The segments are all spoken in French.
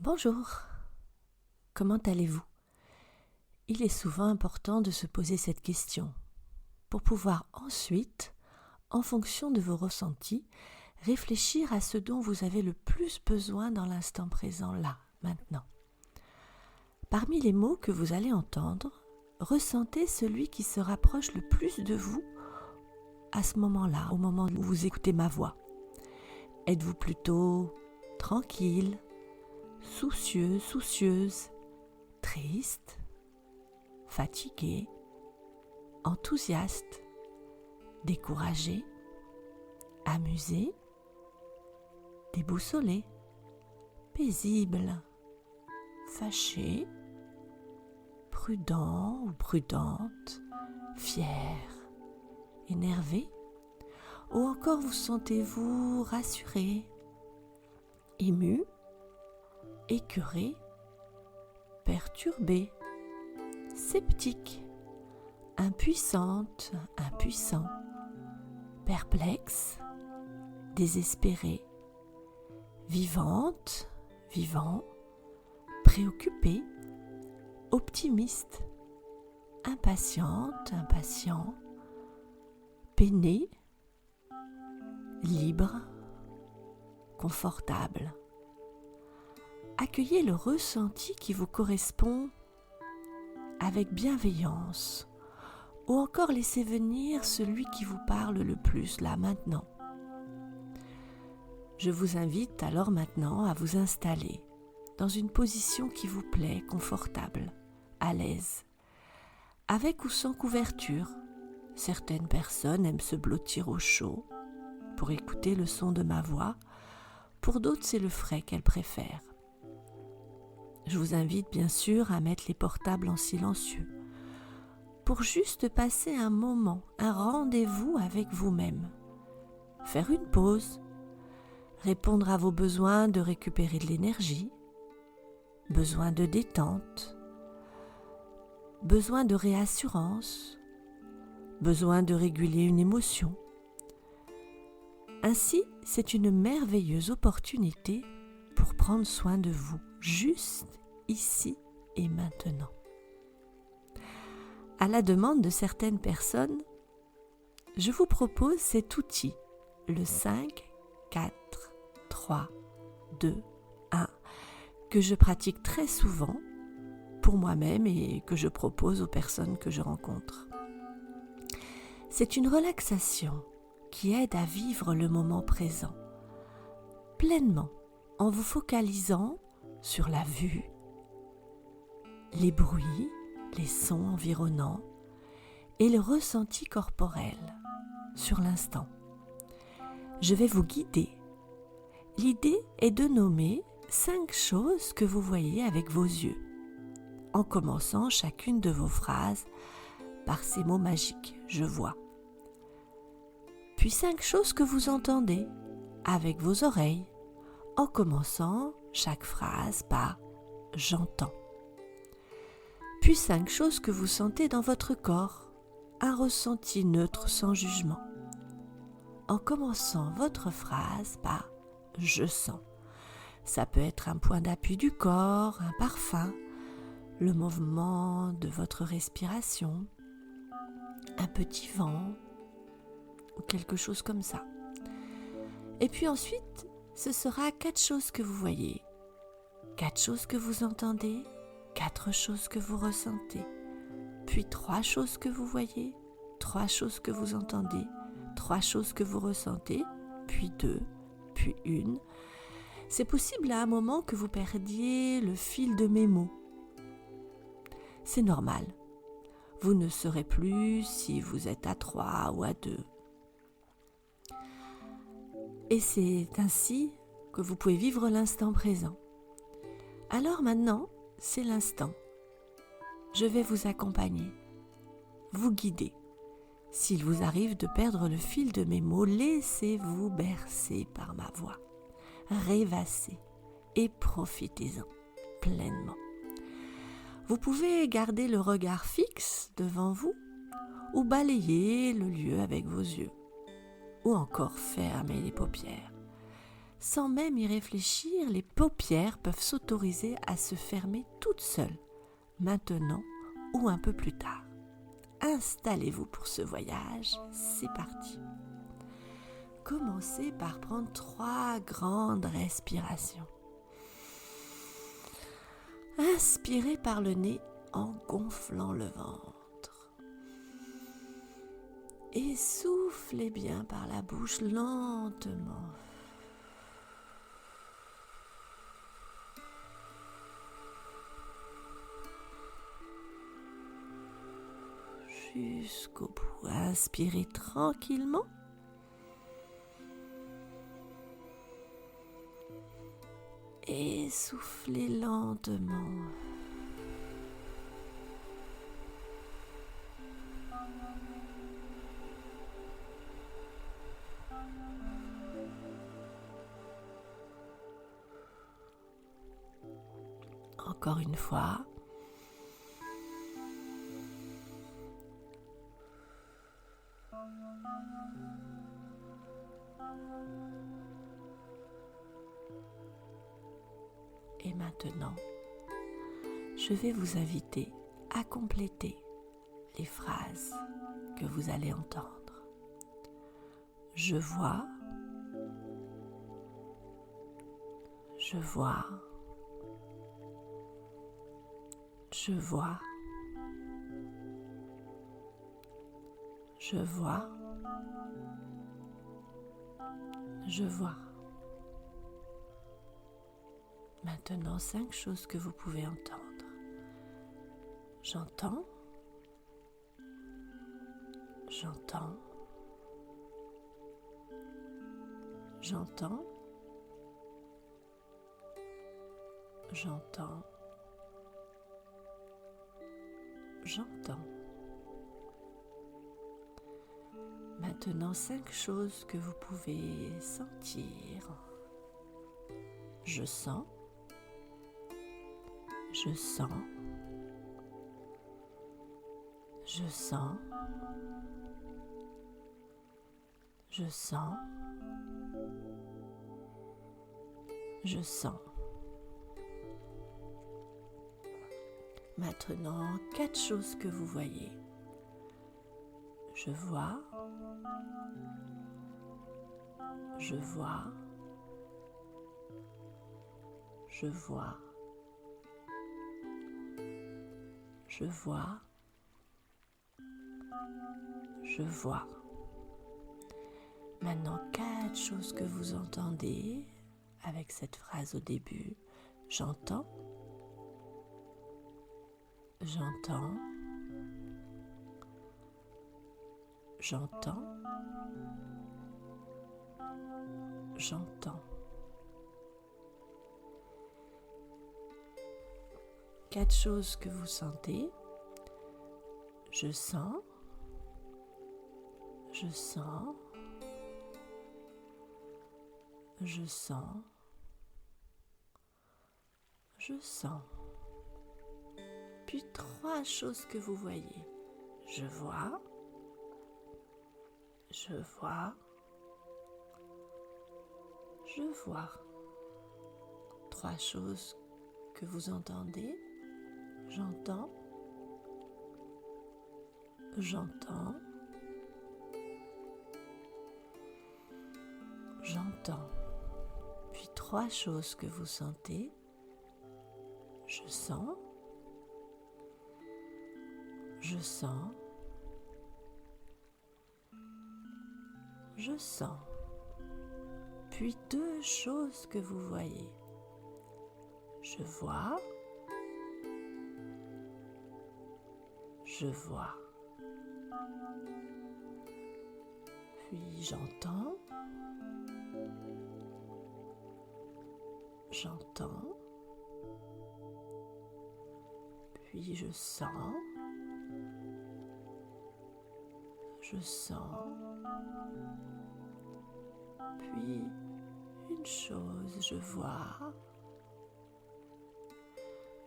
Bonjour, comment allez-vous? Il est souvent important de se poser cette question pour pouvoir ensuite, en fonction de vos ressentis, réfléchir à ce dont vous avez le plus besoin dans l'instant présent, là, maintenant. Parmi les mots que vous allez entendre, ressentez celui qui se rapproche le plus de vous à ce moment-là, au moment où vous écoutez ma voix. Êtes-vous plutôt tranquille, soucieux, soucieuse, triste, fatigué, enthousiaste, découragé, amusé, déboussolé, paisible, fâché, prudent ou prudente, fier, énervé, ou encore vous sentez-vous rassuré, ému, écœuré, perturbé, sceptique, impuissante, impuissant, perplexe, désespéré, vivante, vivant, préoccupé, optimiste, impatiente, impatient, peiné, libre, confortable. Accueillez le ressenti qui vous correspond avec bienveillance, ou encore laissez venir celui qui vous parle le plus là maintenant. Je vous invite alors maintenant à vous installer dans une position qui vous plaît, confortable, à l'aise, avec ou sans couverture. Certaines personnes aiment se blottir au chaud pour écouter le son de ma voix, pour d'autres c'est le frais qu'elles préfèrent. Je vous invite bien sûr à mettre les portables en silencieux pour juste passer un moment, un rendez-vous avec vous-même. Faire une pause, répondre à vos besoins de récupérer de l'énergie, besoin de détente, besoin de réassurance, besoin de réguler une émotion. Ainsi, c'est une merveilleuse opportunité pour prendre soin de vous, juste ici et maintenant. À la demande de certaines personnes, je vous propose cet outil, le 5, 4, 3, 2, 1, que je pratique très souvent pour moi-même et que je propose aux personnes que je rencontre. C'est une relaxation qui aide à vivre le moment présent, pleinement, en vous focalisant sur la vue, les bruits, les sons environnants et le ressenti corporel sur l'instant. Je vais vous guider. L'idée est de nommer 5 choses que vous voyez avec vos yeux, en commençant chacune de vos phrases par ces mots magiques « je vois ». Puis 5 choses que vous entendez avec vos oreilles, en commençant chaque phrase par « j'entends ». Puis 5 choses que vous sentez dans votre corps, un ressenti neutre sans jugement, en commençant votre phrase par « je sens ». Ça peut être un point d'appui du corps, un parfum, le mouvement de votre respiration, un petit vent ou quelque chose comme ça. Et puis ensuite, ce sera 4 choses que vous voyez, 4 choses que vous entendez, 4 choses que vous ressentez, puis 3 choses que vous voyez, 3 choses que vous entendez, 3 choses que vous ressentez, puis 2, puis 1. C'est possible à un moment que vous perdiez le fil de mes mots. C'est normal. Vous ne saurez plus si vous êtes à 3 ou à 2. Et c'est ainsi que vous pouvez vivre l'instant présent. Alors maintenant, c'est l'instant. Je vais vous accompagner, vous guider. S'il vous arrive de perdre le fil de mes mots, laissez-vous bercer par ma voix. Rêvassez et profitez-en pleinement. Vous pouvez garder le regard fixe devant vous ou balayer le lieu avec vos yeux ou encore fermer les paupières. Sans même y réfléchir, les paupières peuvent s'autoriser à se fermer toutes seules, maintenant ou un peu plus tard. Installez-vous pour ce voyage, c'est parti. Commencez par prendre 3 grandes respirations. Inspirez par le nez en gonflant le ventre. Et soufflez bien par la bouche lentement. Jusqu'au bout. Inspirez tranquillement. Et soufflez lentement. Encore une fois. Et maintenant, je vais vous inviter à compléter les phrases que vous allez entendre. Je vois, je vois, je vois, je vois, je vois. Maintenant, 5 choses que vous pouvez entendre. J'entends, j'entends, j'entends, j'entends, j'entends. Maintenant, 5 choses que vous pouvez sentir. Je sens, je sens, je sens, je sens, je sens. Maintenant, 4 choses que vous voyez. Je vois, je vois, je vois, je vois, je vois. Maintenant, 4 choses que vous entendez avec cette phrase au début. J'entends, j'entends, j'entends, j'entends. 4 choses que vous sentez. Je sens, je sens, je sens, je sens. Puis 3 choses que vous voyez. Je vois, je vois, je vois. 3 choses que vous entendez. J'entends, j'entends, j'entends. Puis 3 choses que vous sentez. Je sens, je sens, je sens. Puis 2 choses que vous voyez. Je vois, je vois. Puis j'entends, j'entends. Puis je sens, je sens. Puis une chose, je vois.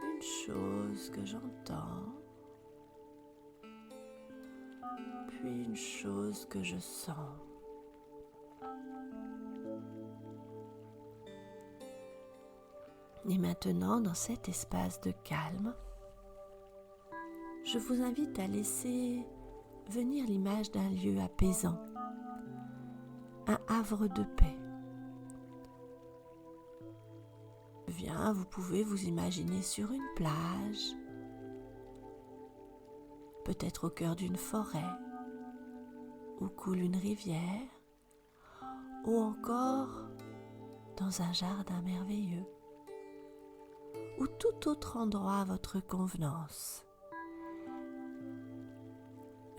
Une chose que j'entends. Puis une chose que je sens. Et maintenant, dans cet espace de calme, je vous invite à laisser venir l'image d'un lieu apaisant, un havre de paix. Bien, vous pouvez vous imaginer sur une plage, peut-être au cœur d'une forêt, où coule une rivière, ou encore dans un jardin merveilleux, ou tout autre endroit à votre convenance.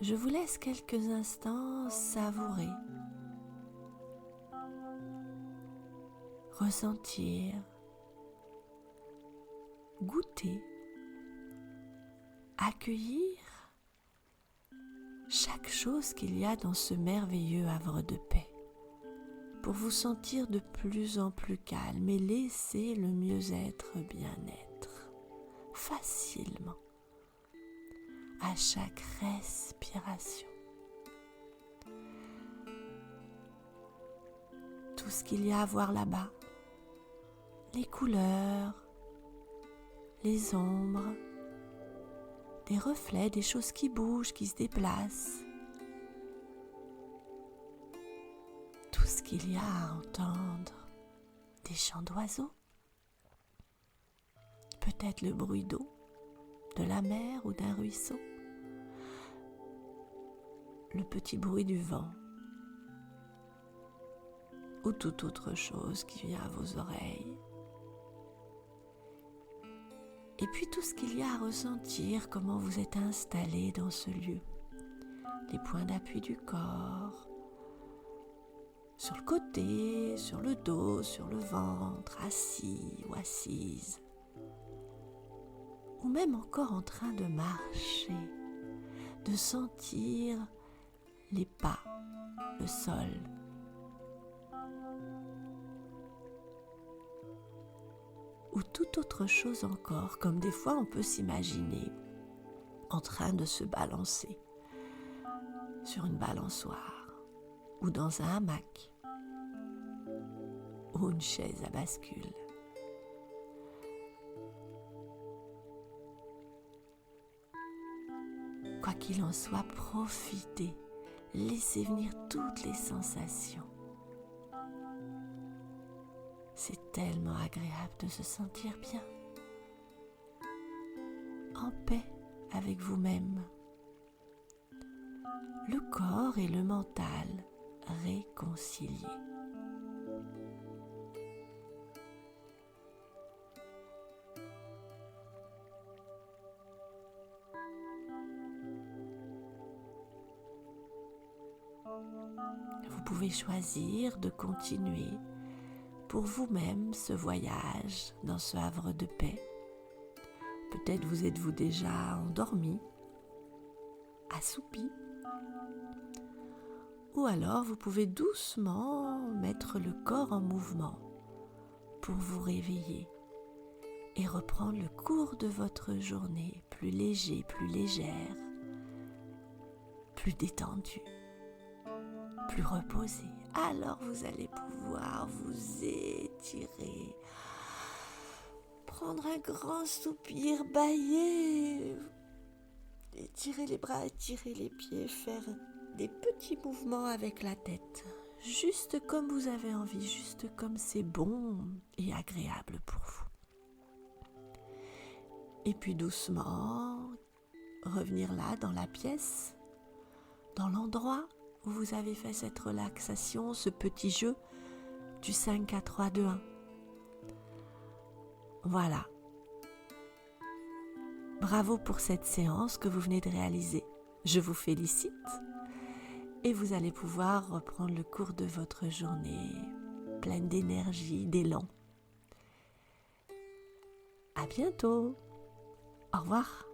Je vous laisse quelques instants savourer, ressentir, goûter, accueillir chaque chose qu'il y a dans ce merveilleux havre de paix, pour vous sentir de plus en plus calme et laisser le mieux-être bien-être facilement à chaque respiration. Tout ce qu'il y a à voir là-bas, les couleurs, les ombres, des reflets, des choses qui bougent, qui se déplacent. Tout ce qu'il y a à entendre, des chants d'oiseaux, peut-être le bruit d'eau, de la mer ou d'un ruisseau, le petit bruit du vent ou toute autre chose qui vient à vos oreilles. Et puis tout ce qu'il y a à ressentir, comment vous êtes installé dans ce lieu, les points d'appui du corps, sur le côté, sur le dos, sur le ventre, assis ou assise, ou même encore en train de marcher, de sentir les pas, le sol. Ou toute autre chose encore, comme des fois on peut s'imaginer en train de se balancer sur une balançoire ou dans un hamac ou une chaise à bascule. Quoi qu'il en soit, profitez, laissez venir toutes les sensations. C'est tellement agréable de se sentir bien, en paix avec vous-même, le corps et le mental réconciliés. Vous pouvez choisir de continuer pour vous-même ce voyage dans ce havre de paix. Peut-être vous êtes-vous déjà endormi, assoupi, ou alors vous pouvez doucement mettre le corps en mouvement pour vous réveiller et reprendre le cours de votre journée plus léger, plus légère, plus détendu, plus reposé. Alors vous allez pouvoir vous étirer, prendre un grand soupir, bâiller, étirer les bras, étirer les pieds, faire des petits mouvements avec la tête, juste comme vous avez envie, juste comme c'est bon et agréable pour vous. Et puis doucement, revenir là dans la pièce, dans l'endroit où vous avez fait cette relaxation, ce petit jeu du 5, 4, 3, 2, 1. Voilà. Bravo pour cette séance que vous venez de réaliser. Je vous félicite et vous allez pouvoir reprendre le cours de votre journée pleine d'énergie, d'élan. À bientôt. Au revoir.